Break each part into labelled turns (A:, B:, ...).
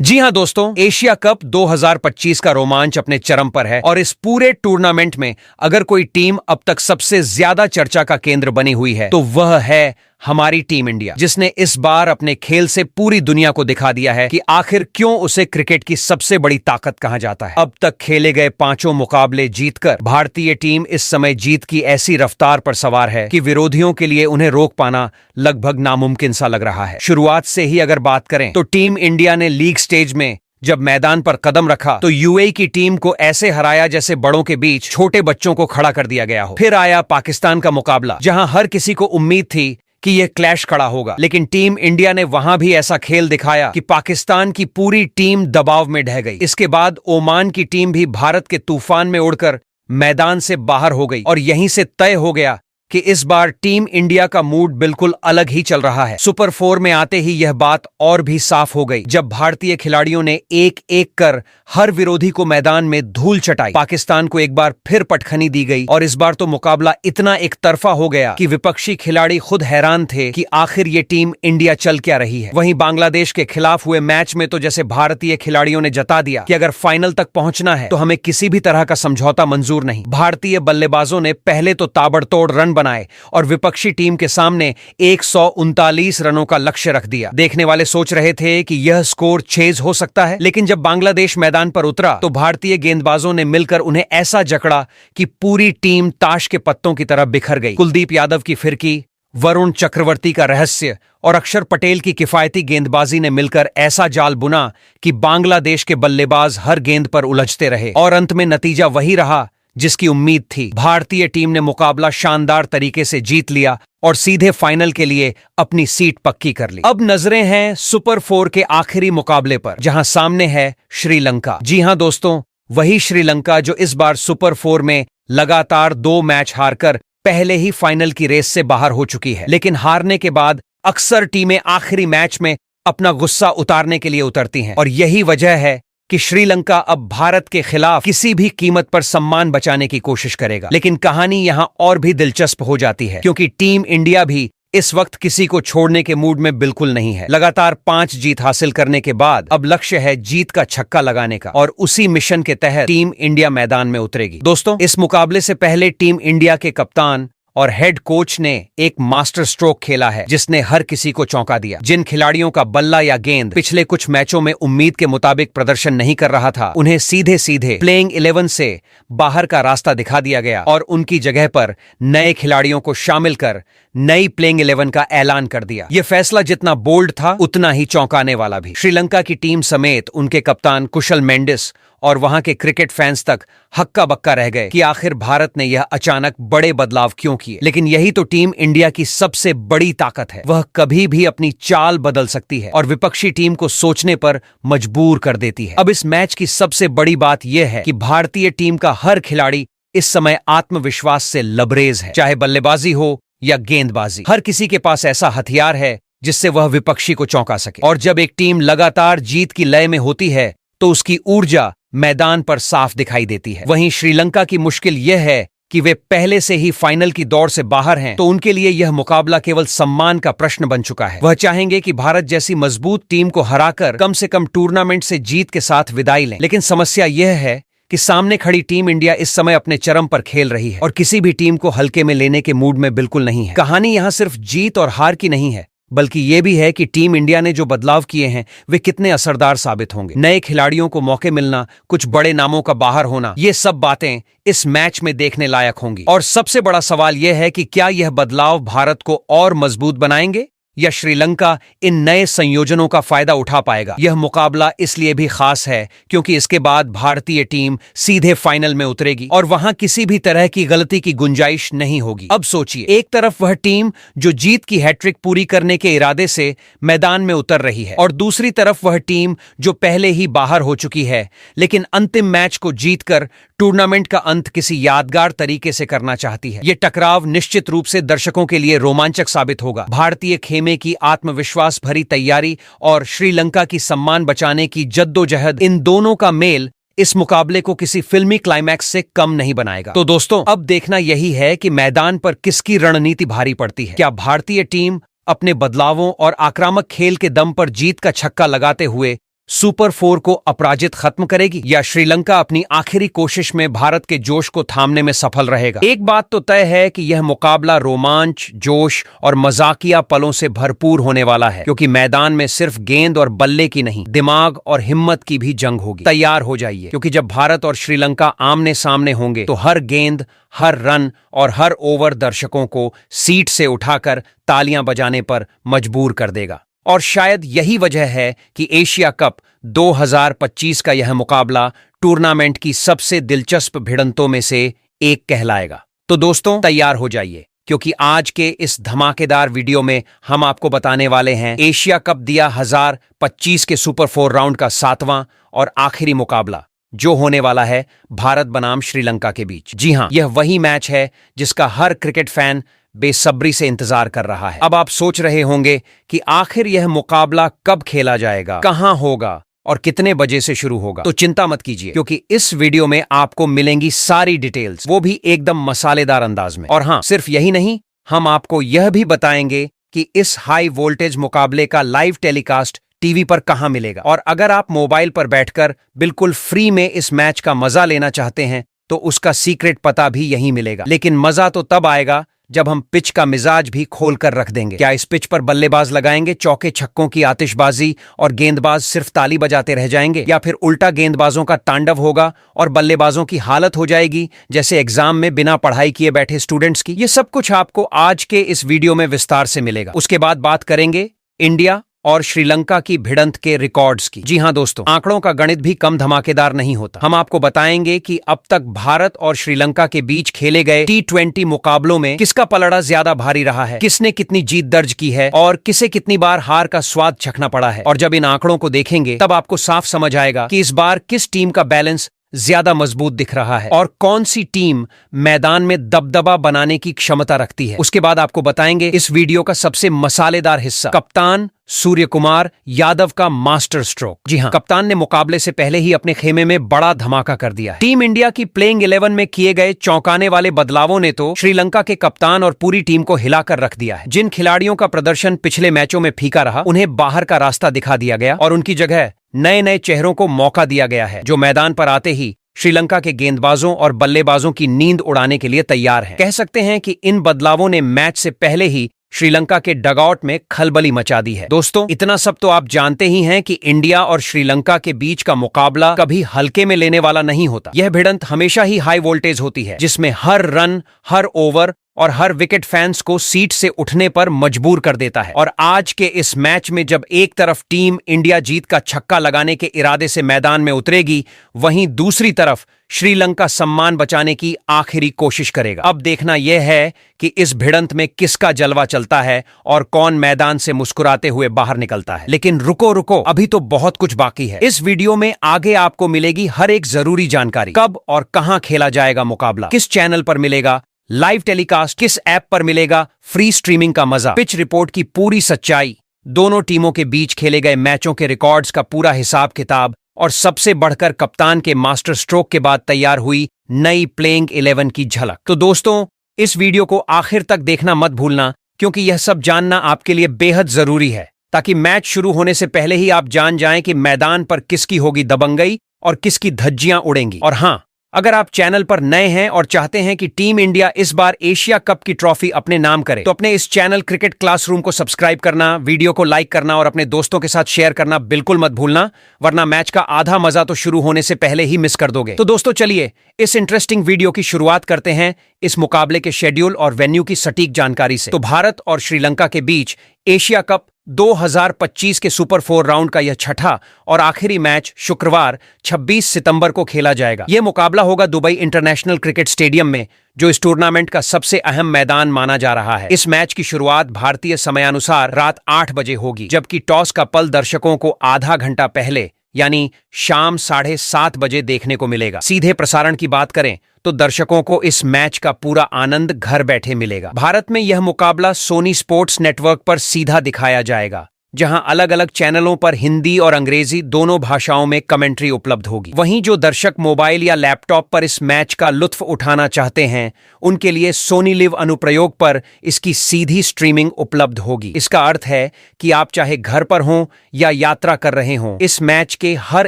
A: जी हां दोस्तों, Asia cup 2025 का रोमांच अपने चरम पर है और इस पूरे टूर्नामेंट में अगर कोई टीम अब तक सबसे ज्यादा चर्चा का केंद्र बनी हुई है तो वह है हमारी टीम इंडिया, जिसने इस बार अपने खेल से पूरी दुनिया को दिखा दिया है कि आखिर क्यों उसे क्रिकेट की सबसे बड़ी ताकत कहा जाता है। अब तक खेले गए पांचों मुकाबले जीतकर भारतीय टीम इस समय जीत की ऐसी रफ्तार पर सवार है कि विरोधियों के लिए उन्हें रोक पाना लगभग नामुमकिन सा लग रहा है। शुरुआत से ही अगर बात करें तो टीम इंडिया ने लीग स्टेज में जब मैदान पर कदम रखा तो यूएई की टीम को ऐसे हराया जैसे बड़ों के बीच छोटे बच्चों को खड़ा कर दिया गया हो। फिर आया पाकिस्तान का मुकाबला, जहां हर किसी को उम्मीद थी कि यह क्लैश खड़ा होगा, लेकिन टीम इंडिया ने वहां भी ऐसा खेल दिखाया कि पाकिस्तान की पूरी टीम दबाव में ढह गई। इसके बाद ओमान की टीम भी भारत के तूफान में उड़कर मैदान से बाहर हो गई और यहीं से तय हो गया कि इस बार टीम इंडिया का मूड बिल्कुल अलग ही चल रहा है। सुपर 4 में आते ही यह बात और भी साफ हो गई जब भारतीय खिलाड़ियों ने एक एक कर हर विरोधी को मैदान में धूल चटाई। पाकिस्तान को एक बार फिर पटखनी दी गई और इस बार तो मुकाबला इतना एक तरफा हो गया कि विपक्षी खिलाड़ी खुद हैरान थे कि आखिर ये टीम इंडिया चल क्या रही है। वहीं बांग्लादेश के खिलाफ हुए मैच में तो जैसे भारतीय खिलाड़ियों ने जता दिया कि अगर फाइनल तक पहुंचना है तो हमें किसी भी तरह का समझौता मंजूर नहीं। भारतीय बल्लेबाजों ने पहले तो ताबड़तोड़ रन बनाए और विपक्षी टीम के सामने 139 रनों का लक्ष्य रख दिया। देखने वाले सोच रहे थे कि यह स्कोर चेज हो सकता है, लेकिन जब बांग्लादेश मैदान पर उतरा तो भारतीय गेंदबाजों ने मिलकर उन्हें ऐसा जकड़ा कि पूरी टीम ताश के पत्तों की तरह बिखर गई। कुलदीप यादव की फिरकी, वरुण चक्रवर्ती का रहस्य और अक्षर पटेल की किफायती गेंदबाजी ने मिलकर ऐसा जाल बुना कि बांग्लादेश के बल्लेबाज हर गेंद पर उलझते रहे और अंत में नतीजा वही रहा जिसकी उम्मीद थी। भारतीय टीम ने मुकाबला शानदार तरीके से जीत लिया और सीधे फाइनल के लिए अपनी सीट पक्की कर ली। अब नजरें हैं सुपर 4 के आखिरी मुकाबले पर, जहां सामने है श्रीलंका। जी हां दोस्तों, वही श्रीलंका जो इस बार सुपर 4 में लगातार 2 मैच हारकर पहले ही फाइनल की रेस से बाहर हो चुकी है। लेकिन हारने के बाद अक्सर टीमें आखिरी मैच में अपना गुस्सा उतारने के लिए उतरती हैं और यही वजह है कि श्रीलंका अब भारत के खिलाफ किसी भी कीमत पर सम्मान बचाने की कोशिश करेगा। लेकिन कहानी यहां और भी दिलचस्प हो जाती है, क्योंकि टीम इंडिया भी इस वक्त किसी को छोड़ने के मूड में बिल्कुल नहीं है। लगातार 5 जीत हासिल करने के बाद अब लक्ष्य है जीत का छक्का लगाने का और उसी मिशन के तहत टीम इंडिया मैदान में उतरेगी। दोस्तों, इस मुकाबले से पहले टीम इंडिया के कप्तान और हेड कोच ने एक मास्टर स्ट्रोक खेला है जिसने हर किसी को चौंका दिया। जिन खिलाड़ियों का बल्ला या गेंद पिछले कुछ मैचों में उम्मीद के मुताबिक प्रदर्शन नहीं कर रहा था, उन्हें सीधे सीधे प्लेइंग 11 से बाहर का रास्ता दिखा दिया गया और उनकी जगह पर नए खिलाड़ियों को शामिल कर नई प्लेइंग 11 का ऐलान कर दिया। यह फैसला जितना बोल्ड था उतना ही चौंकाने वाला भी। श्रीलंका की टीम समेत उनके कप्तान कुशल मेंडिस और वहां के क्रिकेट फैंस तक हक्का बक्का रह गए कि आखिर भारत ने यह अचानक बड़े बदलाव क्यों किए। लेकिन यही तो टीम इंडिया की सबसे बड़ी ताकत है, वह कभी भी अपनी चाल बदल सकती है और विपक्षी टीम को सोचने पर मजबूर कर देती है। अब इस मैच की सबसे बड़ी बात यह है कि भारतीय टीम का हर खिलाड़ी इस समय आत्मविश्वास से लबरेज है, चाहे बल्लेबाजी हो या गेंदबाजी। हर किसी के पास ऐसा हथियार है जिससे वह विपक्षी को चौंका सके। और जब एक टीम लगातार जीत की लय में होती है तो उसकी ऊर्जा मैदान पर साफ दिखाई देती है। वहीं श्रीलंका की मुश्किल यह है कि वे पहले से ही फाइनल की दौड़ से बाहर हैं, तो उनके लिए यह मुकाबला केवल सम्मान का प्रश्न बन चुका है। वह चाहेंगे कि भारत जैसी मजबूत टीम को हराकर कम से कम टूर्नामेंट से जीत के साथ विदाई लें। लेकिन समस्या यह है कि सामने खड़ी टीम इंडिया इस समय अपने चरम पर खेल रही है और किसी भी टीम को हल्के में लेने के मूड में बिल्कुल नहीं है। कहानी यहां सिर्फ जीत और हार की नहीं है, बल्कि यह भी है कि टीम इंडिया ने जो बदलाव किए हैं वे कितने असरदार साबित होंगे। नए खिलाड़ियों को मौके मिलना, कुछ बड़े नामों का बाहर होना, ये सब बातें इस मैच में देखने लायक होंगी। और सबसे बड़ा सवाल यह है कि क्या यह बदलाव भारत को और मजबूत बनाएंगे या श्रीलंका इन नए संयोजनों का फायदा उठा पाएगा। यह मुकाबला इसलिए भी खास है क्योंकि इसके बाद भारतीय टीम सीधे फाइनल में उतरेगी और वहां किसी भी तरह की गलती की गुंजाइश नहीं होगी। अब सोचिए, एक तरफ वह टीम जो जीत की हैट्रिक पूरी करने के इरादे से मैदान में उतर रही है और दूसरी तरफ वह टीम जो पहले ही बाहर हो चुकी है, लेकिन अंतिम मैच को जीतकर टूर्नामेंट का अंत किसी यादगार तरीके से करना चाहती है। यह टकराव निश्चित रूप से दर्शकों के लिए रोमांचक साबित होगा। भारतीय खेमे की आत्मविश्वास भरी तैयारी और श्रीलंका की सम्मान बचाने की जद्दोजहद, इन दोनों का मेल इस मुकाबले को किसी फिल्मी क्लाइमैक्स से कम नहीं बनाएगा। तो दोस्तों, अब देखना यही है कि मैदान पर किसकी रणनीति भारी पड़ती है। क्या भारतीय टीम अपने बदलावों और आक्रामक खेल के दम पर जीत का छक्का लगाते हुए सुपर 4 को अपराजित खत्म करेगी या श्रीलंका अपनी आखिरी कोशिश में भारत के जोश को थामने में सफल रहेगा? एक बात तो तय है कि यह मुकाबला रोमांच, जोश और मजाकिया पलों से भरपूर होने वाला है, क्योंकि मैदान में सिर्फ गेंद और बल्ले की नहीं, दिमाग और हिम्मत की भी जंग होगी। तैयार हो जाइए, क्योंकि जब भारत और श्रीलंका आमने सामने होंगे तो हर गेंद, हर रन और हर ओवर दर्शकों को सीट से उठाकर तालियां बजाने पर मजबूर कर देगा। और शायद यही वजह है कि एशिया कप 2025 का यह मुकाबला टूर्नामेंट की सबसे दिलचस्प भिड़ंतों में से एक कहलाएगा। तो दोस्तों, तैयार हो जाइए, क्योंकि आज के इस धमाकेदार वीडियो में हम आपको बताने वाले हैं एशिया कप 2025 के सुपर 4 राउंड का 7वां और आखिरी मुकाबला, जो होने वाला है भारत बनाम श्रीलंका के बीच। जी हां, यह वही मैच है जिसका हर क्रिकेट फैन बेसब्री से इंतजार कर रहा है। अब आप सोच रहे होंगे कि आखिर यह मुकाबला कब खेला जाएगा, कहां होगा और कितने बजे से शुरू होगा। तो चिंता मत कीजिए, क्योंकि इस वीडियो में आपको मिलेंगी सारी डिटेल्स, वो भी एकदम मसालेदार अंदाज में। और हां, सिर्फ यही नहीं, हम आपको यह भी बताएंगे कि इस हाई वोल्टेज मुकाबले का लाइव टेलीकास्ट टीवी पर कहां मिलेगा। और अगर आप मोबाइल पर बैठकर बिल्कुल फ्री में इस मैच का मजा लेना चाहते हैं तो उसका सीक्रेट पता भी यहीं मिलेगा। लेकिन मजा तो तब आएगा जब हम पिच का मिजाज भी खोल कर रख देंगे। क्या इस पिच पर बल्लेबाज लगाएंगे चौके छक्कों की आतिशबाजी और गेंदबाज सिर्फ ताली बजाते रह जाएंगे, या फिर उल्टा गेंदबाजों का तांडव होगा और बल्लेबाजों की हालत हो जाएगी जैसे एग्जाम में बिना पढ़ाई किए बैठे स्टूडेंट्स की? ये सब कुछ आपको आज के इस वीडियो में विस्तार से मिलेगा। उसके बाद बात करेंगे इंडिया और श्रीलंका की भिड़ंत के रिकॉर्ड्स की। जी हां दोस्तों, आंकड़ों का गणित भी कम धमाकेदार नहीं होता। हम आपको बताएंगे कि अब तक भारत और श्रीलंका के बीच खेले गए T20 मुकाबलों में किसका पलड़ा ज्यादा भारी रहा है, किसने कितनी जीत दर्ज की है और किसे कितनी बार हार का स्वाद चखना पड़ा है। और जब इन आंकड़ों को देखेंगे तब आपको साफ समझ आएगा कि इस बार किस टीम का बैलेंस ज्यादा मजबूत दिख रहा है और कौन सी टीम मैदान में दबदबा बनाने की क्षमता रखती है। उसके बाद आपको बताएंगे इस वीडियो का सबसे मसालेदार हिस्सा, कप्तान सूर्य कुमार यादव का मास्टर स्ट्रोक। जी हां, कप्तान ने मुकाबले से पहले ही अपने खेमे में बड़ा धमाका कर दिया है। टीम इंडिया की प्लेइंग 11 में किए गए चौंकाने वाले बदलावों ने तो श्रीलंका के कप्तान और पूरी टीम को हिलाकर रख दिया है। जिन खिलाड़ियों का प्रदर्शन पिछले मैचों में फीका रहा, उन्हें बाहर का रास्ता दिखा दिया गया और उनकी जगह नए नए चेहरों को मौका दिया गया है, जो मैदान पर आते ही श्रीलंका के गेंदबाजों और बल्लेबाजों की नींद उड़ाने के लिए तैयार हैं। कह सकते हैं कि इन बदलावों ने मैच से पहले ही श्रीलंका के डगआउट में खलबली मचा दी है। दोस्तों, इतना सब तो आप जानते ही हैं कि इंडिया और श्रीलंका के बीच का मुकाबला कभी हल्के में लेने वाला नहीं होता। यह भिड़ंत हमेशा ही हाई वोल्टेज होती है, जिसमें हर रन, हर ओवर और हर विकेट फैंस को सीट से उठने पर मजबूर कर देता है। और आज के इस मैच में जब एक तरफ टीम इंडिया जीत का छक्का लगाने के इरादे से मैदान में उतरेगी, वहीं दूसरी तरफ श्रीलंका सम्मान बचाने की आखिरी कोशिश करेगा। अब देखना यह है कि इस भिड़ंत में किसका जलवा चलता है और कौन मैदान से मुस्कुराते हुए बाहर निकलता है। लेकिन रुको रुको, अभी तो बहुत कुछ बाकी है। इस वीडियो में आगे आपको मिलेगी हर एक जरूरी जानकारी। कब और कहां खेला जाएगा मुकाबला, किस चैनल पर मिलेगा लाइव टेलीकास्ट, किस ऐप पर मिलेगा फ्री स्ट्रीमिंग का मजा, पिच रिपोर्ट की पूरी सच्चाई, दोनों टीमों के बीच खेले गए मैचों के रिकॉर्ड्स का पूरा हिसाब किताब, और सबसे बढ़कर कप्तान के मास्टर स्ट्रोक के बाद तैयार हुई नई प्लेइंग 11 की झलक। तो दोस्तों, इस वीडियो को आखिर तक देखना मत भूलना, क्योंकि यह सब जानना आपके लिए बेहद जरूरी है, ताकि मैच शुरू होने से पहले ही आप जान जाएं कि मैदान पर किसकी होगी दबंगई और किसकी धज्जियां उड़ेंगी। और हां, अगर आप चैनल पर नए हैं और चाहते हैं कि टीम इंडिया इस बार एशिया कप की ट्रॉफी अपने नाम करे, तो अपने इस चैनल क्रिकेट क्लासरूम को सब्सक्राइब करना, वीडियो को लाइक करना और अपने दोस्तों के साथ शेयर करना बिल्कुल मत भूलना, वरना मैच का आधा मजा तो शुरू होने से पहले ही मिस कर दोगे। तो दोस्तों, चलिए इस इंटरेस्टिंग वीडियो की शुरुआत करते हैं इस मुकाबले के शेड्यूल और वेन्यू की सटीक जानकारी से। तो भारत और श्रीलंका के बीच एशिया कप 2025 के सुपर 4 राउंड का यह छठा और आखिरी मैच शुक्रवार 26 सितंबर को खेला जाएगा। यह मुकाबला होगा दुबई इंटरनेशनल क्रिकेट स्टेडियम में, जो इस टूर्नामेंट का सबसे अहम मैदान माना जा रहा है। इस मैच की शुरुआत भारतीय समयानुसार रात 8 बजे होगी, जबकि टॉस का पल दर्शकों को आधा घंटा पहले यानी शाम 7:30 बजे देखने को मिलेगा। सीधे प्रसारण की बात करें तो दर्शकों को इस मैच का पूरा आनंद घर बैठे मिलेगा। भारत में यह मुकाबला सोनी स्पोर्ट्स नेटवर्क पर सीधा दिखाया जाएगा, जहां अलग अलग चैनलों पर हिंदी और अंग्रेजी दोनों भाषाओं में कमेंट्री उपलब्ध होगी। वहीं जो दर्शक मोबाइल या लैपटॉप पर इस मैच का लुत्फ उठाना चाहते हैं, उनके लिए सोनी लिव अनुप्रयोग पर इसकी सीधी स्ट्रीमिंग उपलब्ध होगी। इसका अर्थ है कि आप चाहे घर पर हों या यात्रा कर रहे हों, इस मैच के हर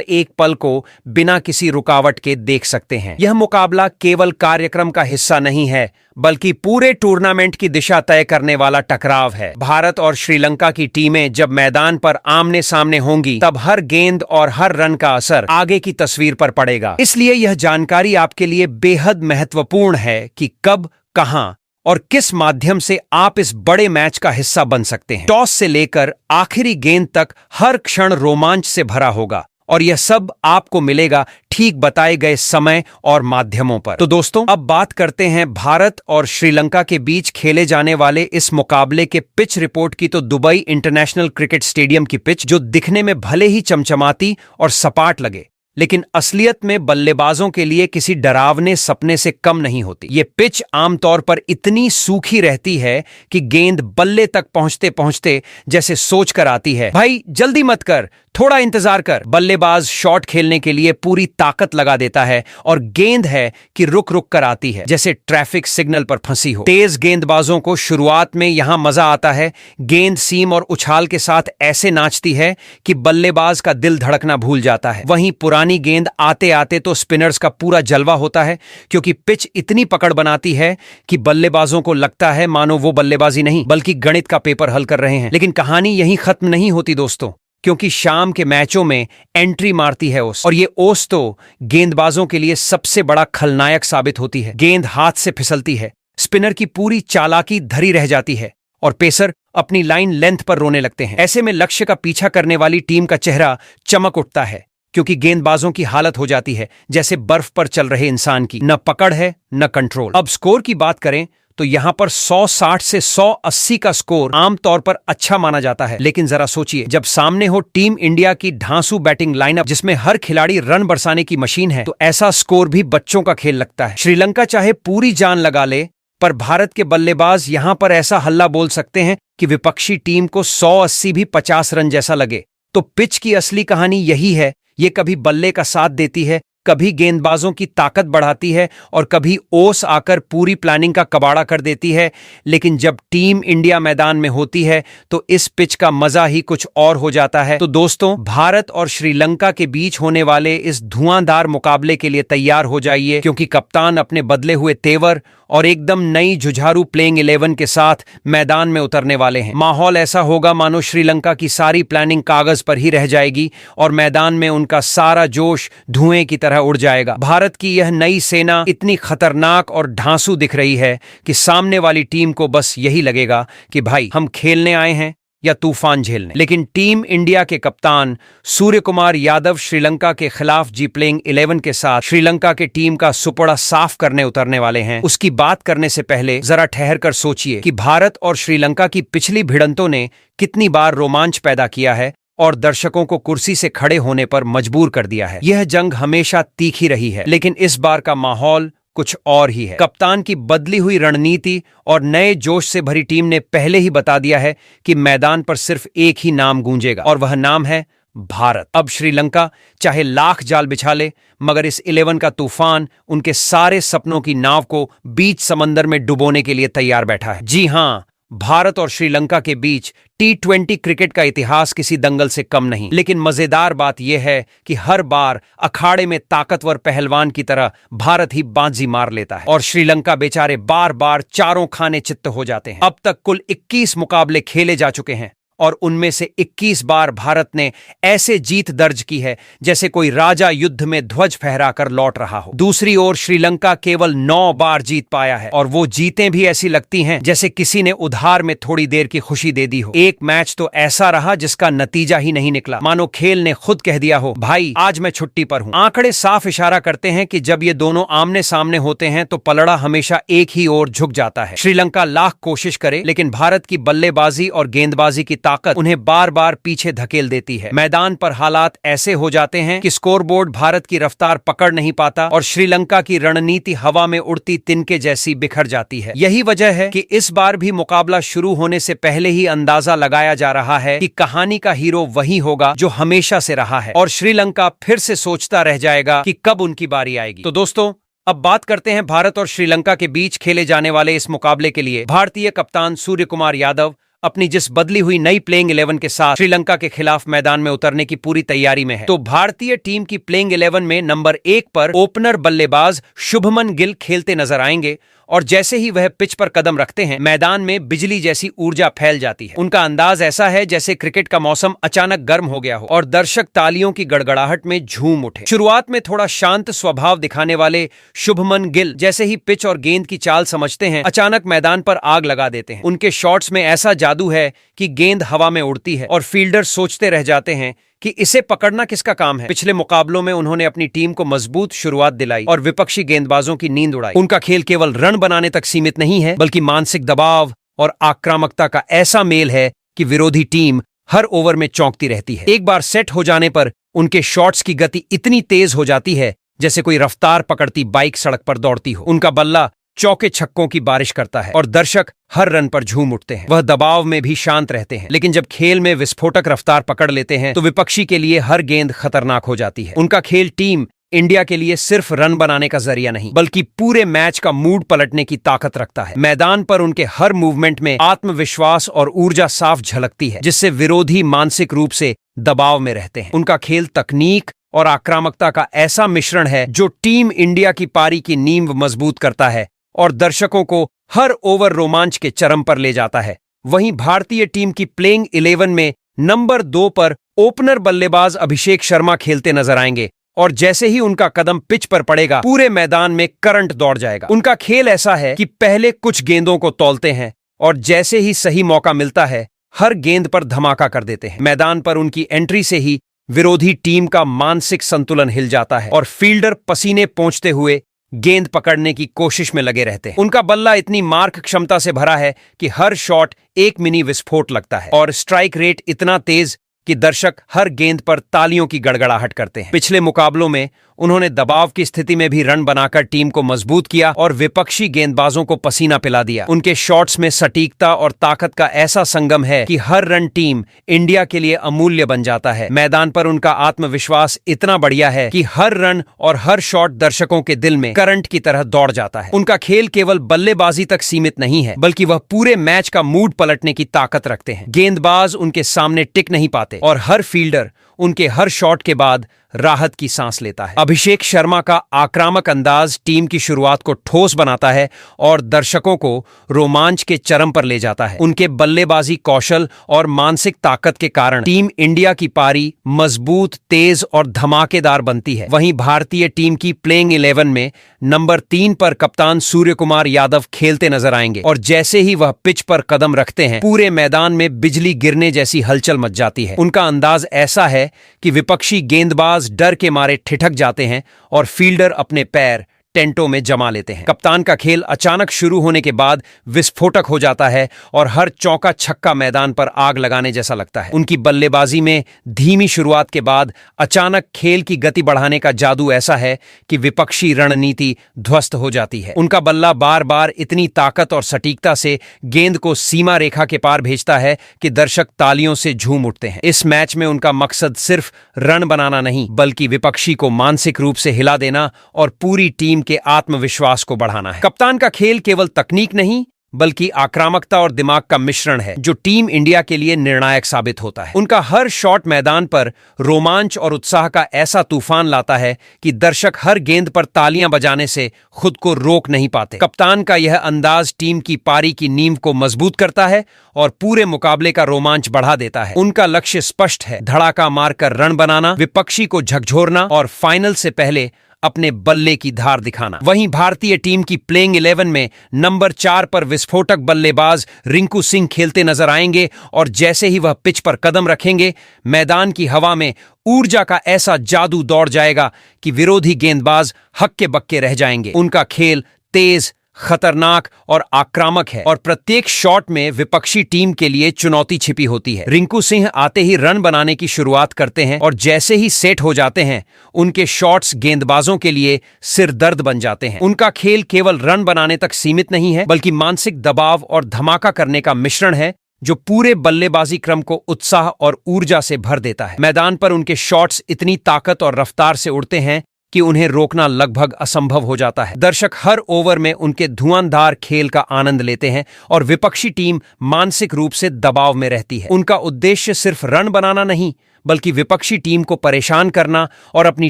A: एक पल को बिना किसी रुकावट के देख सकते हैं। यह मुकाबला केवल कार्यक्रम का हिस्सा नहीं है, बल्कि पूरे टूर्नामेंट की दिशा तय करने वाला टकराव है। भारत और श्रीलंका की टीमें जब मैदान पर आमने सामने होंगी, तब हर गेंद और हर रन का असर आगे की तस्वीर पर पड़ेगा। इसलिए यह जानकारी आपके लिए बेहद महत्वपूर्ण है कि कब, कहां और किस माध्यम से आप इस बड़े मैच का हिस्सा बन सकते हैं। टॉस से लेकर आखिरी गेंद तक हर क्षण रोमांच से भरा होगा, और यह सब आपको मिलेगा ठीक बताए गए समय और माध्यमों पर। तो दोस्तों, अब बात करते हैं भारत और श्रीलंका के बीच खेले जाने वाले इस मुकाबले के पिच रिपोर्ट की। तो दुबई इंटरनेशनल क्रिकेट स्टेडियम की पिच, जो दिखने में भले ही चमचमाती और सपाट लगे, लेकिन असलियत में बल्लेबाजों के लिए किसी डरावने सपने से कम नहीं होती। ये पिच आमतौर पर इतनी सूखी रहती है कि गेंद बल्ले तक पहुंचते पहुंचते जैसे सोच कर आती है, भाई जल्दी मत कर, थोड़ा इंतजार कर। बल्लेबाज शॉट खेलने के लिए पूरी ताकत लगा देता है, और गेंद है कि रुक रुक कर आती है, जैसे ट्रैफिक सिग्नल पर फंसी हो। तेज गेंदबाजों को शुरुआत में यहां मजा आता है। गेंद सीम और उछाल के साथ ऐसे नाचती है कि बल्लेबाज का दिल धड़कना भूल जाता है। वहीं पुरानी गेंद आते आते तो स्पिनर्स का पूरा जलवा होता है, क्योंकि पिच इतनी पकड़ बनाती है कि बल्लेबाजों को लगता है मानो वो बल्लेबाजी नहीं बल्कि गणित का पेपर हल कर रहे हैं। लेकिन कहानी यहीं खत्म नहीं होती दोस्तों, क्योंकि शाम के मैचों में एंट्री मारती है ओस, और ये ओस तो गेंदबाजों के लिए सबसे बड़ा खलनायक साबित होती है। गेंद हाथ से फिसलती है, स्पिनर की पूरी चालाकी धरी रह जाती है, और पेसर अपनी लाइन लेंथ पर रोने लगते हैं। ऐसे में लक्ष्य का पीछा करने वाली टीम का चेहरा चमक उठता है, क्योंकि गेंदबाजों की हालत हो जाती है जैसे बर्फ पर चल रहे इंसान की, न पकड़ है न कंट्रोल। अब स्कोर की बात करें तो यहां पर 160 से 180 का स्कोर आमतौर पर अच्छा माना जाता है। लेकिन जरा सोचिए, जब सामने हो टीम इंडिया की ढांसू बैटिंग लाइनअप जिसमें हर खिलाड़ी रन बरसाने की मशीन है, तो ऐसा स्कोर भी बच्चों का खेल लगता है। श्रीलंका चाहे पूरी जान लगा ले, पर भारत के बल्लेबाज यहां पर ऐसा हल्ला बोल सकते हैं कि विपक्षी टीम को 180 भी 50 रन जैसा लगे। तो पिच की असली कहानी यही है। ये कभी बल्ले का साथ देती है, कभी गेंदबाजों की ताकत बढ़ाती है, और कभी ओस आकर पूरी प्लानिंग का कबाड़ा कर देती है। लेकिन जब टीम इंडिया मैदान में होती है तो इस पिच का मजा ही कुछ और हो जाता है। तो दोस्तों, भारत और श्रीलंका के बीच होने वाले इस धुआंधार मुकाबले के लिए तैयार हो जाइए, क्योंकि कप्तान अपने बदले हुए तेवर और एकदम नई जुझारू प्लेइंग 11 के साथ मैदान में उतरने वाले हैं। माहौल ऐसा होगा मानो श्रीलंका की सारी प्लानिंग कागज पर ही रह जाएगी, और मैदान में उनका सारा जोश धुएं की तरह उड़ जाएगा। भारत की यह नई सेना इतनी खतरनाक और ढांसू दिख रही है कि सामने वाली टीम को बस यही लगेगा कि भाई हम खेलने आए हैं या तूफान झेलने। लेकिन टीम इंडिया के कप्तान सूर्य कुमार यादव श्रीलंका के खिलाफ जी प्लेइंग 11 के साथ श्रीलंका के टीम का सुपड़ा साफ करने उतरने वाले हैं। उसकी बात करने से पहले जरा ठहर कर सोचिए कि भारत और श्रीलंका की पिछली भिड़ंतों ने कितनी बार रोमांच पैदा किया है और दर्शकों को कुर्सी से खड़े होने पर मजबूर कर दिया है। यह जंग हमेशा तीखी रही है, लेकिन इस बार का माहौल कुछ और ही है। कप्तान की बदली हुई रणनीति और नए जोश से भरी टीम ने पहले ही बता दिया है कि मैदान पर सिर्फ एक ही नाम गूंजेगा, और वह नाम है भारत। अब श्रीलंका चाहे लाख जाल बिछा ले, मगर इस 11 का तूफान उनके सारे सपनों की नाव को बीच समंदर में डुबोने के लिए तैयार बैठा है। जी हां, भारत और श्रीलंका के बीच T20 क्रिकेट का इतिहास किसी दंगल से कम नहीं। लेकिन मजेदार बात यह है कि हर बार अखाड़े में ताकतवर पहलवान की तरह भारत ही बाजी मार लेता है, और श्रीलंका बेचारे बार बार चारों खाने चित्त हो जाते हैं। अब तक कुल 21 मुकाबले खेले जा चुके हैं, और उनमें से 21 बार भारत ने ऐसे जीत दर्ज की है जैसे कोई राजा युद्ध में ध्वज फहराकर लौट रहा हो। दूसरी ओर श्रीलंका केवल 9 बार जीत पाया है, और वो जीतें भी ऐसी लगती हैं जैसे किसी ने उधार में थोड़ी देर की खुशी दे दी हो। एक मैच तो ऐसा रहा जिसका नतीजा ही नहीं निकला, मानो खेल ने खुद कह दिया हो, भाई आज मैं छुट्टी पर हूं। आंकड़े साफ इशारा करते हैं कि जब ये दोनों आमने सामने होते हैं तो पलड़ा हमेशा एक ही ओर झुक जाता है। श्रीलंका लाख कोशिश करे, लेकिन भारत की बल्लेबाजी और गेंदबाजी की ताकत उन्हें बार बार पीछे धकेल देती है। मैदान पर हालात ऐसे हो जाते हैं कि स्कोरबोर्ड भारत की रफ्तार पकड़ नहीं पाता और श्रीलंका की रणनीति हवा में उड़ती तिनके जैसी बिखर जाती है। यही वजह है कि इस बार भी मुकाबला शुरू होने से पहले ही अंदाजा लगाया जा रहा है कि कहानी का हीरो वही होगा जो हमेशा से रहा है और श्रीलंका फिर से सोचता रह जाएगा कि कब उनकी बारी आएगी। तो दोस्तों, अब बात करते हैं भारत और श्रीलंका के बीच खेले जाने वाले इस मुकाबले के लिए भारतीय कप्तान सूर्य कुमार यादव अपनी जिस बदली हुई नई प्लेइंग 11 के साथ श्रीलंका के खिलाफ मैदान में उतरने की पूरी तैयारी में है। तो भारतीय टीम की प्लेइंग 11 में नंबर 1 पर ओपनर बल्लेबाज शुभमन गिल खेलते नजर आएंगे और जैसे ही वह पिच पर कदम रखते हैं मैदान में बिजली जैसी ऊर्जा फैल जाती है। उनका अंदाज ऐसा है जैसे क्रिकेट का मौसम अचानक गर्म हो गया हो और दर्शक तालियों की गड़गड़ाहट में झूम उठे। शुरुआत में थोड़ा शांत स्वभाव दिखाने वाले शुभमन गिल जैसे ही पिच और गेंद की चाल समझते हैं अचानक मैदान पर आग लगा देते हैं। उनके शॉट्स में ऐसा जादू है कि गेंद हवा में उड़ती है और फील्डर सोचते रह जाते हैं कि इसे पकड़ना किसका काम है। पिछले मुकाबलों में उन्होंने अपनी टीम को मजबूत शुरुआत दिलाई और विपक्षी गेंदबाजों की नींद उड़ाई। उनका खेल केवल रन बनाने तक सीमित नहीं है बल्कि मानसिक दबाव और आक्रामकता का ऐसा मेल है कि विरोधी टीम हर ओवर में चौंकती रहती है। एक बार सेट हो जाने पर उनके शॉट्स की गति इतनी तेज हो जाती है जैसे कोई रफ्तार पकड़ती बाइक सड़क पर दौड़ती हो। उनका बल्ला चौके छक्कों की बारिश करता है और दर्शक हर रन पर झूम उठते हैं। वह दबाव में भी शांत रहते हैं, लेकिन जब खेल में विस्फोटक रफ्तार पकड़ लेते हैं तो विपक्षी के लिए हर गेंद खतरनाक हो जाती है। उनका खेल टीम इंडिया के लिए सिर्फ रन बनाने का जरिया नहीं बल्कि पूरे मैच का मूड पलटने की ताकत रखता है। मैदान पर उनके हर मूवमेंट में आत्मविश्वास और ऊर्जा साफ झलकती है जिससे विरोधी मानसिक रूप से दबाव में रहते हैं। उनका खेल तकनीक और आक्रामकता का ऐसा मिश्रण है जो टीम इंडिया की पारी की नींव मजबूत करता है और दर्शकों को हर ओवर रोमांच के चरम पर ले जाता है। वहीं भारतीय टीम की प्लेइंग 11 में नंबर 2 पर ओपनर बल्लेबाज अभिषेक शर्मा खेलते नजर आएंगे और जैसे ही उनका कदम पिच पर पड़ेगा पूरे मैदान में करंट दौड़ जाएगा। उनका खेल ऐसा है कि पहले कुछ गेंदों को तौलते हैं और जैसे ही सही मौका मिलता है हर गेंद पर धमाका कर देते हैं। मैदान पर उनकी एंट्री से ही विरोधी टीम का मानसिक संतुलन हिल जाता है और फील्डर पसीने पोंछते हुए गेंद पकड़ने की कोशिश में लगे रहते हैं। उनका बल्ला इतनी मार्क क्षमता से भरा है कि हर शॉट एक मिनी विस्फोट लगता है और स्ट्राइक रेट इतना तेज कि दर्शक हर गेंद पर तालियों की गड़गड़ाहट करते हैं। पिछले मुकाबलों में उन्होंने दबाव की स्थिति में भी रन बनाकर टीम को मजबूत किया और विपक्षी गेंदबाजों को पसीना पिला दिया। उनके शॉट्स में सटीकता और ताकत का ऐसा संगम है कि हर रन टीम इंडिया के लिए अमूल्य बन जाता है। मैदान पर उनका आत्मविश्वास इतना बढ़िया है कि हर रन और हर शॉट दर्शकों के दिल में करंट की तरह दौड़ जाता है। उनका खेल केवल बल्लेबाजी तक सीमित नहीं है बल्कि वह पूरे मैच का मूड पलटने की ताकत रखते हैं। गेंदबाज उनके सामने टिक नहीं पाते और हर फील्डर उनके हर शॉट के बाद राहत की सांस लेता है। अभिषेक शर्मा का आक्रामक अंदाज टीम की शुरुआत को ठोस बनाता है और दर्शकों को रोमांच के चरम पर ले जाता है। उनके बल्लेबाजी कौशल और मानसिक ताकत के कारण टीम इंडिया की पारी मजबूत, तेज और धमाकेदार बनती है। वहीं भारतीय टीम की प्लेइंग 11 में नंबर 3 पर कप्तान सूर्य कुमार यादव खेलते नजर आएंगे और जैसे ही वह पिच पर कदम रखते हैं पूरे मैदान में बिजली गिरने जैसी हलचल मच जाती है। उनका अंदाज ऐसा है कि विपक्षी गेंदबाज डर के मारे ठिठक जाते हैं और फील्डर अपने पैर टेंटों में जमा लेते हैं। कप्तान का खेल अचानक शुरू होने के बाद विस्फोटक हो जाता है और हर चौका छक्का मैदान पर आग लगाने जैसा लगता है। उनकी बल्लेबाजी में धीमी शुरुआत के बाद अचानक खेल की गति बढ़ाने का जादू ऐसा है कि विपक्षी रणनीति ध्वस्त हो जाती है। उनका बल्ला बार बार इतनी ताकत और सटीकता से गेंद को सीमा रेखा के पार भेजता है कि दर्शक तालियों से झूम उठते हैं। इस मैच में उनका मकसद सिर्फ रन बनाना नहीं बल्कि विपक्षी को मानसिक रूप से हिला देना और पूरी टीम के आत्मविश्वास को बढ़ाना है। कप्तान का खेल केवल तकनीक नहीं बल्कि आक्रामकता और दिमाग का मिश्रण है जो टीम इंडिया के लिए निर्णायक साबित होता है। उनका हर शॉट मैदान पर रोमांच और उत्साह का ऐसा तूफान लाता है कि दर्शक हर गेंद पर तालियां बजाने से खुद को रोक नहीं पाते। कप्तान का यह अंदाज टीम की पारी की नींव को मजबूत करता है और पूरे मुकाबले का रोमांच बढ़ा देता है। उनका लक्ष्य स्पष्ट है, धड़ाका मारकर रन बनाना, विपक्षी को झकझोरना और फाइनल से पहले अपने बल्ले की धार दिखाना। वहीं भारतीय टीम की प्लेइंग 11 में नंबर 4 पर विस्फोटक बल्लेबाज रिंकू सिंह खेलते नजर आएंगे और जैसे ही वह पिच पर कदम रखेंगे मैदान की हवा में ऊर्जा का ऐसा जादू दौड़ जाएगा कि विरोधी गेंदबाज हक्के बक्के रह जाएंगे। उनका खेल तेज, खतरनाक और आक्रामक है और प्रत्येक शॉट में विपक्षी टीम के लिए चुनौती छिपी होती है। रिंकू सिंह आते ही रन बनाने की शुरुआत करते हैं और जैसे ही सेट हो जाते हैं उनके शॉट्स गेंदबाजों के लिए सिरदर्द बन जाते हैं। उनका खेल केवल रन बनाने तक सीमित नहीं है बल्कि मानसिक दबाव और धमाका करने का मिश्रण है जो पूरे बल्लेबाजी क्रम को उत्साह और ऊर्जा से भर देता है। मैदान पर उनके शॉट्स इतनी ताकत और रफ्तार से उड़ते हैं कि उन्हें रोकना लगभग असंभव हो जाता है। दर्शक हर ओवर में उनके धुआंधार खेल का आनंद लेते हैं और विपक्षी टीम मानसिक रूप से दबाव में रहती है। उनका उद्देश्य सिर्फ रन बनाना नहीं बल्कि विपक्षी टीम को परेशान करना और अपनी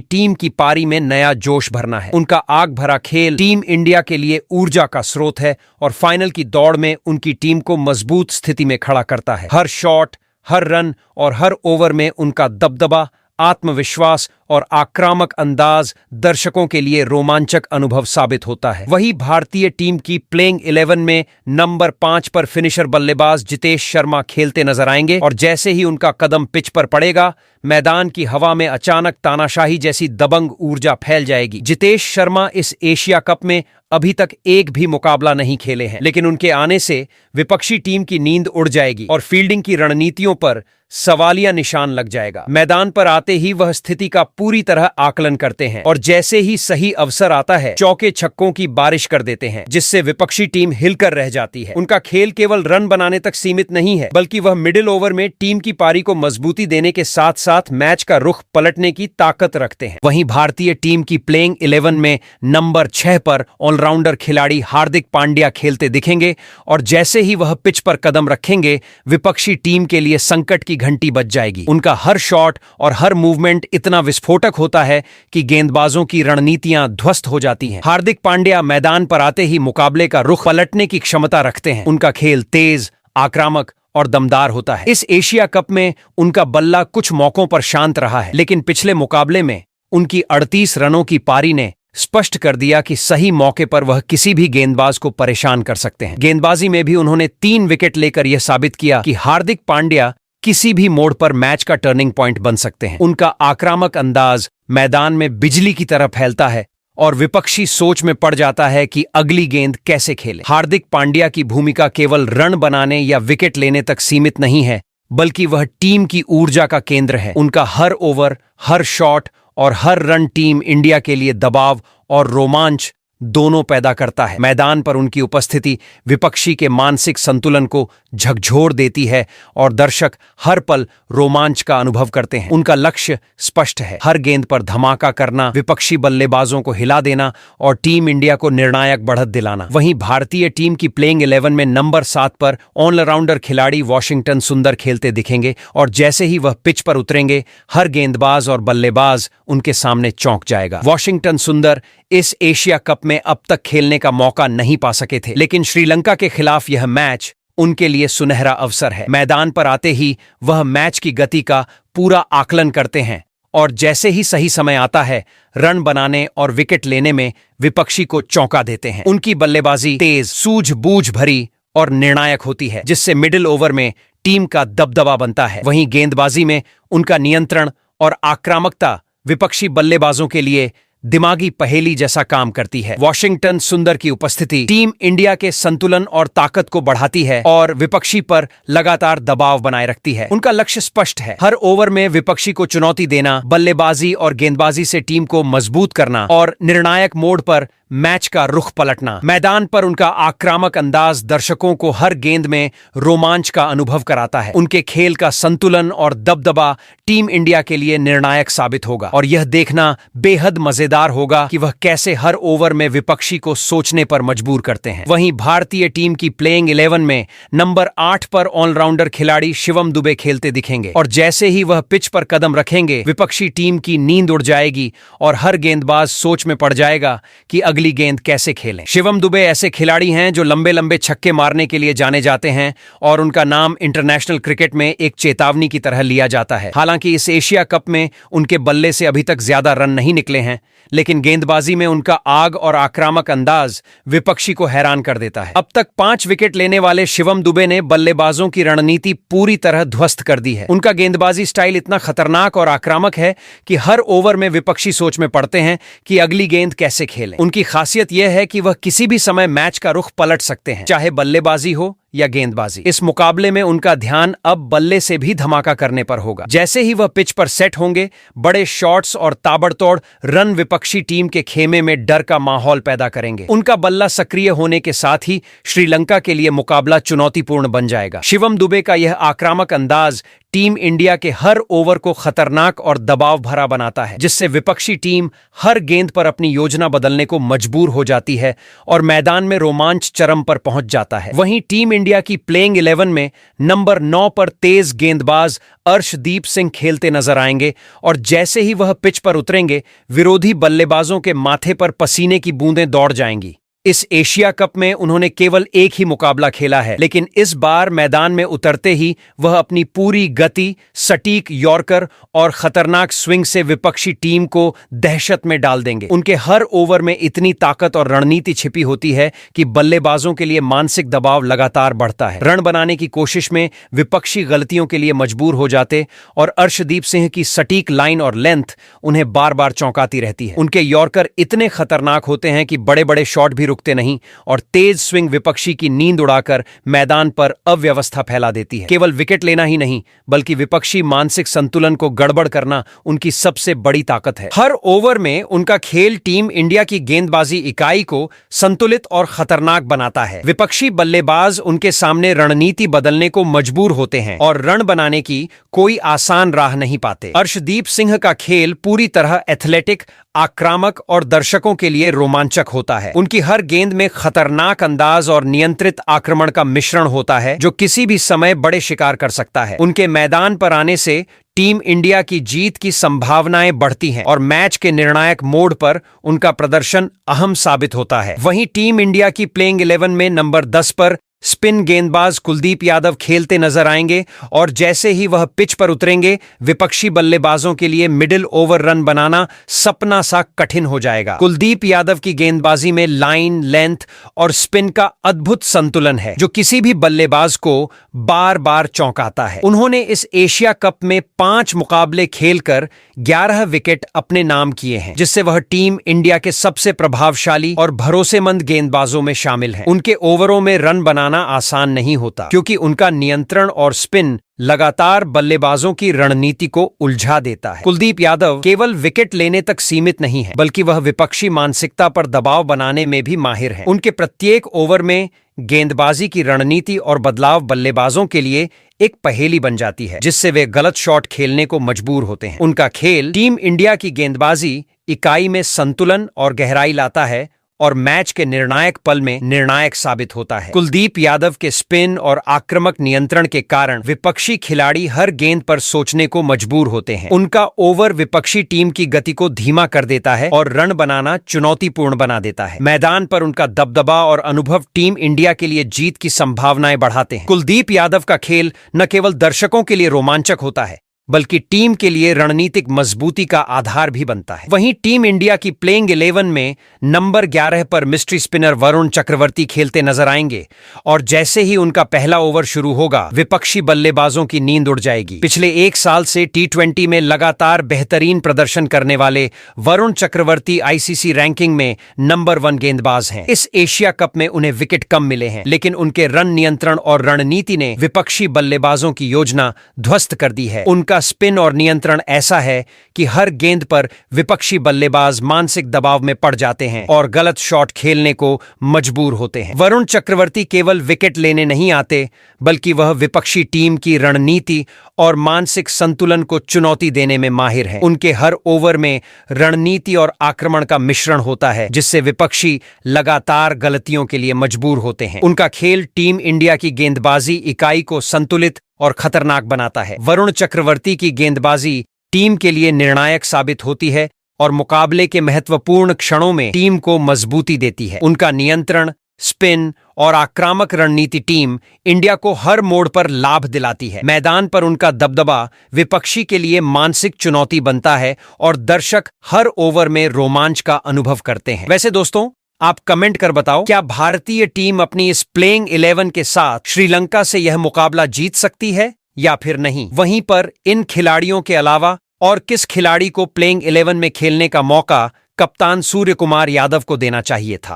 A: टीम की पारी में नया जोश भरना है। उनका आग भरा खेल टीम इंडिया के लिए ऊर्जा का स्रोत है और फाइनल की दौड़ में उनकी टीम को मजबूत स्थिति में खड़ा करता है। हर शॉट, हर रन और हर ओवर में उनका दबदबा, आत्मविश्वास और आक्रामक अंदाज दर्शकों के लिए रोमांचक अनुभव साबित होता है। वही भारतीय टीम की प्लेइंग 11 में नंबर 5 पर फिनिशर बल्लेबाज जितेश शर्मा खेलते नजर आएंगे और जैसे ही उनका कदम पिच पर पड़ेगा मैदान की हवा में अचानक तानाशाही जैसी दबंग ऊर्जा फैल जाएगी। जितेश शर्मा इस एशिया कप में अभी तक एक भी मुकाबला नहीं खेले हैं, लेकिन उनके आने से विपक्षी टीम की नींद उड़ जाएगी और फील्डिंग की रणनीतियों पर सवालिया निशान लग जाएगा। मैदान पर आते ही वह स्थिति का पूरी तरह आकलन करते हैं और जैसे ही सही अवसर आता है चौके छक्कों की बारिश कर देते हैं जिससे विपक्षी टीम हिलकर रह जाती है। उनका खेल केवल रन बनाने तक सीमित नहीं है बल्कि वह मिडिल ओवर में टीम की पारी को मजबूती देने के साथ साथ मैच का रुख पलटने की ताकत रखते हैं। वहीं भारतीय टीम की प्लेइंग 11 में नंबर 6 पर ऑलराउंडर खिलाड़ी हार्दिक पांड्या खेलते दिखेंगे और जैसे ही वह पिच पर कदम रखेंगे विपक्षी टीम के लिए संकट की घंटी बज जाएगी। उनका हर शॉट और हर मूवमेंट इतना विस्फोटक होता है कि गेंदबाजों की रणनीतियां ध्वस्त हो जाती हैं। हार्दिक पांड्या मैदान पर आते ही मुकाबले का रुख पलटने की क्षमता रखते हैं। उनका खेल तेज, आक्रामक और दमदार होता है। इस एशिया कप में उनका बल्ला कुछ मौकों पर शांत रहा है, लेकिन पिछले मुकाबले में उनकी 38 रनों की पारी ने स्पष्ट कर दिया कि सही मौके पर वह किसी भी गेंदबाज को परेशान कर सकते हैं। गेंदबाजी में भी उन्होंने 3 विकेट लेकर यह साबित किया कि हार्दिक पांड्या किसी भी मोड़ पर मैच का टर्निंग पॉइंट बन सकते हैं। उनका आक्रामक अंदाज मैदान में बिजली की तरह फैलता है और विपक्षी सोच में पड़ जाता है कि अगली गेंद कैसे खेले। हार्दिक पांड्या की भूमिका केवल रन बनाने या विकेट लेने तक सीमित नहीं है बल्कि वह टीम की ऊर्जा का केंद्र है। उनका हर ओवर, हर शॉट और हर रन टीम इंडिया के लिए दबाव और रोमांच दोनों पैदा करता है। मैदान पर उनकी उपस्थिति विपक्षी के मानसिक संतुलन को झकझोर देती है और दर्शक हर पल रोमांच का अनुभव करते हैं। उनका लक्ष्य स्पष्ट है, हर गेंद पर धमाका करना, विपक्षी बल्लेबाजों को हिला देना और टीम इंडिया को निर्णायक बढ़त दिलाना। वहीं भारतीय टीम की प्लेइंग 11 में नंबर 7 पर ऑलराउंडर खिलाड़ी वाशिंगटन सुंदर खेलते दिखेंगे और जैसे ही वह पिच पर उतरेंगे हर गेंदबाज और बल्लेबाज उनके सामने चौंक जाएगा। वाशिंगटन सुंदर इस एशिया कप में अब तक खेलने का मौका नहीं पा सके थे, लेकिन श्रीलंका के खिलाफ यह मैच उनके लिए सुनहरा अवसर है। मैदान पर आते ही वह मैच की गति का पूरा आकलन करते हैं और जैसे ही सही समय आता है रन बनाने और विकेट लेने में विपक्षी को चौंका देते हैं। उनकी बल्लेबाजी तेज, सूझबूझ भरी और निर्णायक होती है जिससे मिडिल ओवर में टीम का दबदबा बनता है। वहीं गेंदबाजी में उनका नियंत्रण और आक्रामकता विपक्षी बल्लेबाजों के लिए दिमागी पहेली जैसा काम करती है। वाशिंगटन सुंदर की उपस्थिति टीम इंडिया के संतुलन और ताकत को बढ़ाती है और विपक्षी पर लगातार दबाव बनाए रखती है। उनका लक्ष्य स्पष्ट है, हर ओवर में विपक्षी को चुनौती देना, बल्लेबाजी और गेंदबाजी से टीम को मजबूत करना और निर्णायक मोड़ पर मैच का रुख पलटना। मैदान पर उनका आक्रामक अंदाज दर्शकों को हर गेंद में रोमांच का अनुभव कराता है। उनके खेल का संतुलन और दबदबा टीम इंडिया के लिए निर्णायक साबित होगा और यह देखना बेहद मजेदार होगा कि वह कैसे हर ओवर में विपक्षी को सोचने पर मजबूर करते हैं। वहीं भारतीय टीम की प्लेइंग 11 में नंबर 8 पर ऑलराउंडर खिलाड़ी शिवम दुबे खेलते दिखेंगे और जैसे ही वह पिच पर कदम रखेंगे विपक्षी टीम की नींद उड़ जाएगी और हर गेंदबाज सोच में पड़ जाएगा कि अगली गेंद कैसे खेलें। शिवम दुबे ऐसे खिलाड़ी हैं जो लंबे लंबे छक्के मारने के लिए जाने जाते हैं और उनका नाम इंटरनेशनल क्रिकेट में एक चेतावनी की तरह लिया जाता है। हालांकि इस एशिया कप में उनके बल्ले से अभी तक ज्यादा रन नहीं निकले हैं, लेकिन गेंदबाजी में उनका आग और आक्रामक अंदाज विपक्षी को हैरान कर देता है। अब तक 5 विकेट लेने वाले शिवम दुबे ने बल्लेबाजों की रणनीति पूरी तरह ध्वस्त कर दी है। उनका गेंदबाजी स्टाइल इतना खतरनाक और आक्रामक है कि हर ओवर में विपक्षी सोच में पड़ते हैं कि अगली गेंद कैसे खेलें। उनकी खासियत यह है कि वह किसी भी समय मैच का रुख पलट सकते हैं, चाहे बल्लेबाजी हो या गेंदबाजी। इस मुकाबले में उनका ध्यान अब बल्ले से भी धमाका करने पर होगा। जैसे ही वह पिच पर सेट होंगे, बड़े शॉट्स और ताबड़तोड़ रन विपक्षी टीम के खेमे में डर का माहौल पैदा करेंगे। उनका बल्ला सक्रिय होने के साथ ही श्रीलंका के लिए मुकाबला चुनौतीपूर्ण बन जाएगा। शिवम दुबे का यह आक्रामक अंदाज टीम इंडिया के हर ओवर को खतरनाक और दबाव भरा बनाता है, जिससे विपक्षी टीम हर गेंद पर अपनी योजना बदलने को मजबूर हो जाती है और मैदान में रोमांच चरम पर पहुंच जाता है। वहीं टीम इंडिया की प्लेइंग 11 में नंबर 9 पर तेज गेंदबाज अर्शदीप सिंह खेलते नजर आएंगे और जैसे ही वह पिच पर उतरेंगे, विरोधी बल्लेबाजों के माथे पर पसीने की बूंदें दौड़ जाएंगी। इस एशिया कप में उन्होंने केवल एक ही मुकाबला खेला है, लेकिन इस बार मैदान में उतरते ही वह अपनी पूरी गति, सटीक यॉर्कर और खतरनाक स्विंग से विपक्षी टीम को दहशत में डाल देंगे। उनके हर ओवर में इतनी ताकत और रणनीति छिपी होती है कि बल्लेबाजों के लिए मानसिक दबाव लगातार बढ़ता है। रन बनाने की कोशिश में विपक्षी गलतियों के लिए मजबूर हो जाते और अर्शदीप सिंह की सटीक लाइन और लेंथ उन्हें बार बार चौंकाती रहती है। उनके यॉर्कर इतने खतरनाक होते हैं कि बड़े बड़े शॉट भी रुकते नहीं और तेज स्विंग विपक्षी की नींद उड़ाकर मैदान पर अव्यवस्था फैला देती है। केवल विकेट लेना ही नहीं, बल्कि विपक्षी मानसिक संतुलन को गड़बड़ करना उनकी सबसे बड़ी ताकत है। हर ओवर में उनका खेल टीम इंडिया की गेंदबाजी इकाई को संतुलित और खतरनाक बनाता है। विपक्षी बल्लेबाज उनके सामने रणनीति बदलने को मजबूर होते हैं और रन बनाने की कोई आसान राह नहीं पाते। अर्शदीप सिंह का खेल पूरी तरह एथलेटिक, आक्रामक और दर्शकों के लिए रोमांचक होता है। उनकी हर गेंद में खतरनाक अंदाज और नियंत्रित आक्रमण का मिश्रण होता है, जो किसी भी समय बड़े शिकार कर सकता है। उनके मैदान पर आने से टीम इंडिया की जीत की संभावनाएं बढ़ती हैं और मैच के निर्णायक मोड़ पर उनका प्रदर्शन अहम साबित होता है। वहीं टीम इंडिया की प्लेइंग 11 में नंबर 10 पर स्पिन गेंदबाज कुलदीप यादव खेलते नजर आएंगे और जैसे ही वह पिच पर उतरेंगे, विपक्षी बल्लेबाजों के लिए मिडिल ओवर रन बनाना सपना सा कठिन हो जाएगा। कुलदीप यादव की गेंदबाजी में लाइन, लेंथ और स्पिन का अद्भुत संतुलन है, जो किसी भी बल्लेबाज को बार बार चौंकाता है। उन्होंने इस एशिया कप में 5 मुकाबले खेलकर 11 विकेट अपने नाम किए हैं, जिससे वह टीम इंडिया के सबसे प्रभावशाली और भरोसेमंद गेंदबाजों में शामिल हैं। उनके ओवरों में रन बनाना आसान नहीं होता, क्योंकि उनका नियंत्रण और स्पिन लगातार बल्लेबाजों की रणनीति को उलझा देता है। कुलदीप यादव केवल विकेट लेने तक सीमित नहीं है, बल्कि वह विपक्षी मानसिकता पर दबाव बनाने में भी माहिर हैं। उनके प्रत्येक ओवर में गेंदबाजी की रणनीति और बदलाव बल्लेबाजों के लिए एक पहेली बन जाती है, जिससे वे गलत शॉट खेलने को मजबूर होते हैं। उनका खेल टीम इंडिया की गेंदबाजी इकाई में संतुलन और गहराई लाता है और मैच के निर्णायक पल में निर्णायक साबित होता है। कुलदीप यादव के स्पिन और आक्रामक नियंत्रण के कारण विपक्षी खिलाड़ी हर गेंद पर सोचने को मजबूर होते हैं। उनका ओवर विपक्षी टीम की गति को धीमा कर देता है और रन बनाना चुनौतीपूर्ण बना देता है। मैदान पर उनका दबदबा और अनुभव टीम इंडिया के लिए जीत की संभावनाएं बढ़ाते हैं। कुलदीप यादव का खेल न केवल दर्शकों के लिए रोमांचक होता है, बल्कि टीम के लिए रणनीतिक मजबूती का आधार भी बनता है। वहीं टीम इंडिया की प्लेइंग 11 में नंबर 11 पर मिस्ट्री स्पिनर वरुण चक्रवर्ती खेलते नजर आएंगे और जैसे ही उनका पहला ओवर शुरू होगा, विपक्षी बल्लेबाजों की नींद उड़ जाएगी। पिछले 1 साल से T20 में लगातार बेहतरीन प्रदर्शन करने वाले वरुण चक्रवर्ती ICC रैंकिंग में नंबर 1 गेंदबाज हैं। इस एशिया कप में उन्हें विकेट कम मिले हैं, लेकिन उनके रन नियंत्रण और रणनीति ने विपक्षी बल्लेबाजों की योजना ध्वस्त कर दी है। उनका स्पिन और नियंत्रण ऐसा है कि हर गेंद पर विपक्षी बल्लेबाज मानसिक दबाव में पड़ जाते हैं और गलत शॉट खेलने को मजबूर होते हैं। वरुण चक्रवर्ती केवल विकेट लेने नहीं आते, बल्कि वह विपक्षी टीम की रणनीति और मानसिक संतुलन को चुनौती देने में माहिर हैं। उनके हर ओवर में रणनीति और आक्रमण का मिश्रण होता है, जिससे विपक्षी लगातार गलतियों के लिए मजबूर होते हैं। उनका खेल टीम इंडिया की गेंदबाजी इकाई को संतुलित और खतरनाक बनाता है। वरुण चक्रवर्ती की गेंदबाजी टीम के लिए निर्णायक साबित होती है और मुकाबले के महत्वपूर्ण क्षणों में टीम को मजबूती देती है। उनका नियंत्रण, स्पिन और आक्रामक रणनीति टीम इंडिया को हर मोड़ पर लाभ दिलाती है। मैदान पर उनका दबदबा विपक्षी के लिए मानसिक चुनौती बनता है और दर्शक हर ओवर में रोमांच का अनुभव करते हैं। वैसे दोस्तों, आप कमेंट कर बताओ, क्या भारतीय टीम अपनी इस प्लेइंग 11 के साथ श्रीलंका से यह मुकाबला जीत सकती है या फिर नहीं? वहीं पर इन खिलाड़ियों के अलावा और किस खिलाड़ी को प्लेइंग 11 में खेलने का मौका कप्तान सूर्य कुमार यादव को देना चाहिए था?